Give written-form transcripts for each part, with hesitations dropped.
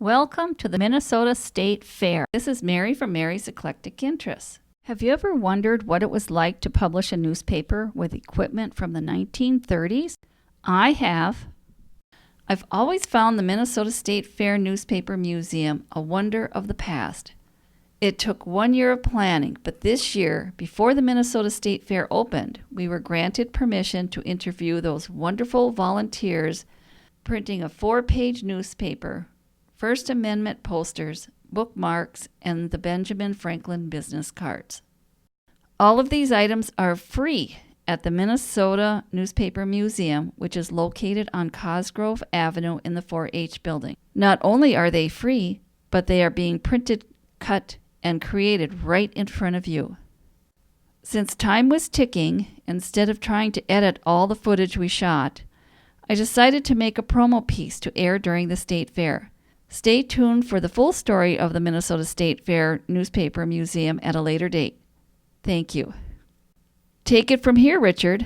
Welcome to the Minnesota State Fair. This is Mary from Mary's Eclectic Interests. Have you ever wondered what it was like to publish a newspaper with equipment from the 1930s? I have. I've always found the Minnesota State Fair Newspaper Museum a wonder of the past. It took 1 year of planning, but this year, before the Minnesota State Fair opened, we were granted permission to interview those wonderful volunteers printing a 4-page newspaper, First Amendment posters, bookmarks, and the Benjamin Franklin business cards. All of these items are free at the Minnesota Newspaper Museum, which is located on Cosgrove Avenue in the 4-H building. Not only are they free, but they are being printed, cut, and created right in front of you. Since time was ticking, instead of trying to edit all the footage we shot, I decided to make a promo piece to air during the State Fair. Stay tuned for the full story of the Minnesota State Fair Newspaper Museum at a later date. Thank you. Take it from here, Richard.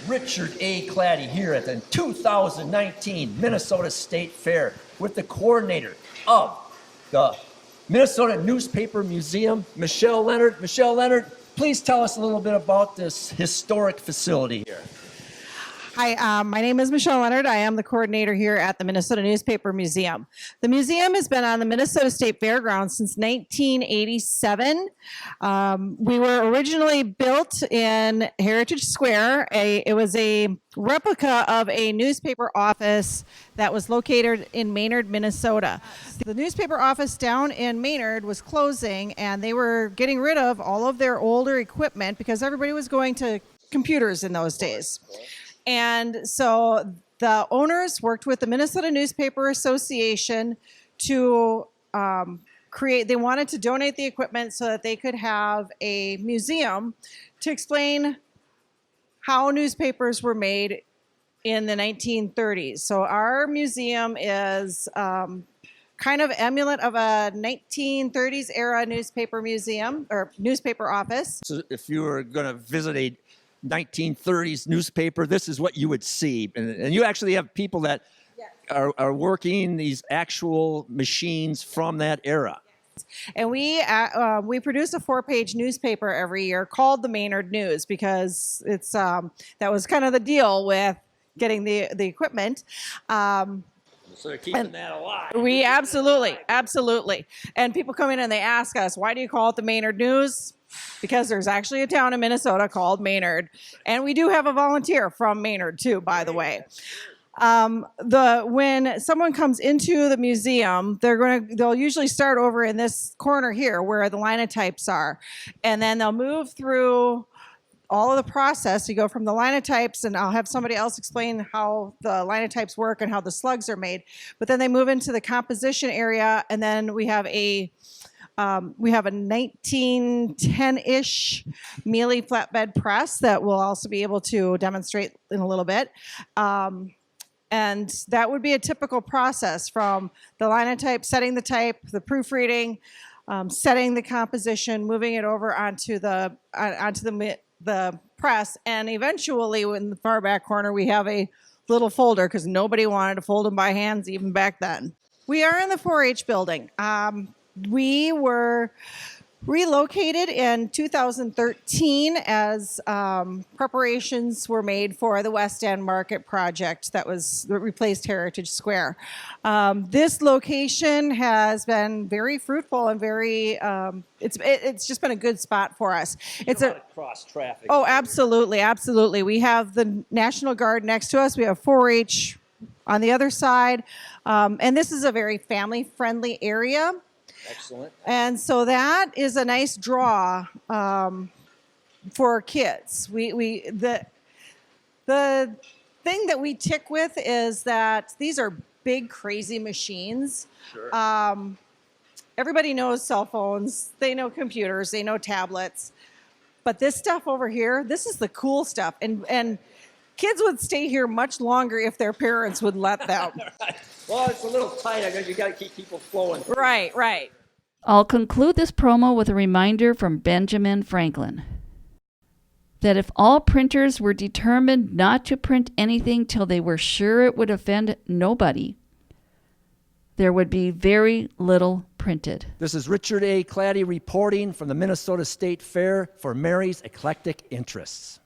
Richard A. Claddy here at the 2019 Minnesota State Fair with the coordinator of the Minnesota Newspaper Museum, Michelle Leonard. Michelle Leonard, please tell us a little bit about this historic facility here. Hi, my name is Michelle Leonard. I am the coordinator here at the Minnesota Newspaper Museum. The museum has been on the Minnesota State Fairgrounds since 1987. We were originally built in Heritage Square. It was a replica of a newspaper office that was located in Maynard, Minnesota. The newspaper office down in Maynard was closing, and they were getting rid of all of their older equipment because everybody was going to computers in those days. And so the owners worked with the Minnesota Newspaper Association to they wanted to donate the equipment so that they could have a museum to explain how newspapers were made in the 1930s. So our museum is kind of emulant of a 1930s era newspaper museum or newspaper office. So if you were going to visit a 1930s newspaper, this is what you would see. And you actually have people that are working these actual machines from that era. And we produce a 4-page newspaper every year called the Maynard News because it's that was kind of the deal with getting the equipment. So they're keeping that alive. We absolutely. And people come in and they ask us, why do you call it the Maynard News? Because there's actually a town in Minnesota called Maynard. And we do have a volunteer from Maynard too, by the way. When someone comes into the museum, they'll usually start over in this corner here where the linotypes are. And then they'll move through all of the process. You go from the linotypes, and I'll have somebody else explain how the linotypes work and how the slugs are made. But then they move into the composition area, and then we have a 1910-ish Mealy flatbed press that we'll also be able to demonstrate in a little bit. And that would be a typical process from the linotype, setting the type, the proofreading, setting the composition, moving it over onto the press, and eventually in the far back corner we have a little folder because nobody wanted to fold them by hands even back then. We are in the 4-H building. We were relocated in 2013 as preparations were made for the West End Market project that replaced Heritage Square. This location has been very fruitful and very it's just been a good spot for us. It's a cross traffic. Oh, absolutely. We have the National Guard next to us. We have 4-H on the other side, and this is a very family-friendly area. Excellent. And so that is a nice draw for kids. The thing that we tick with is that these are big, crazy machines. Sure. Everybody knows cell phones. They know computers. They know tablets. But this stuff over here, this is the cool stuff. And kids would stay here much longer if their parents would let them. Right. Well, it's a little tight. I guess you got to keep people flowing. Right. I'll conclude this promo with a reminder from Benjamin Franklin that if all printers were determined not to print anything till they were sure it would offend nobody, there would be very little printed. This is Richard A. Claddy reporting from the Minnesota State Fair for Mary's Eclectic Interests.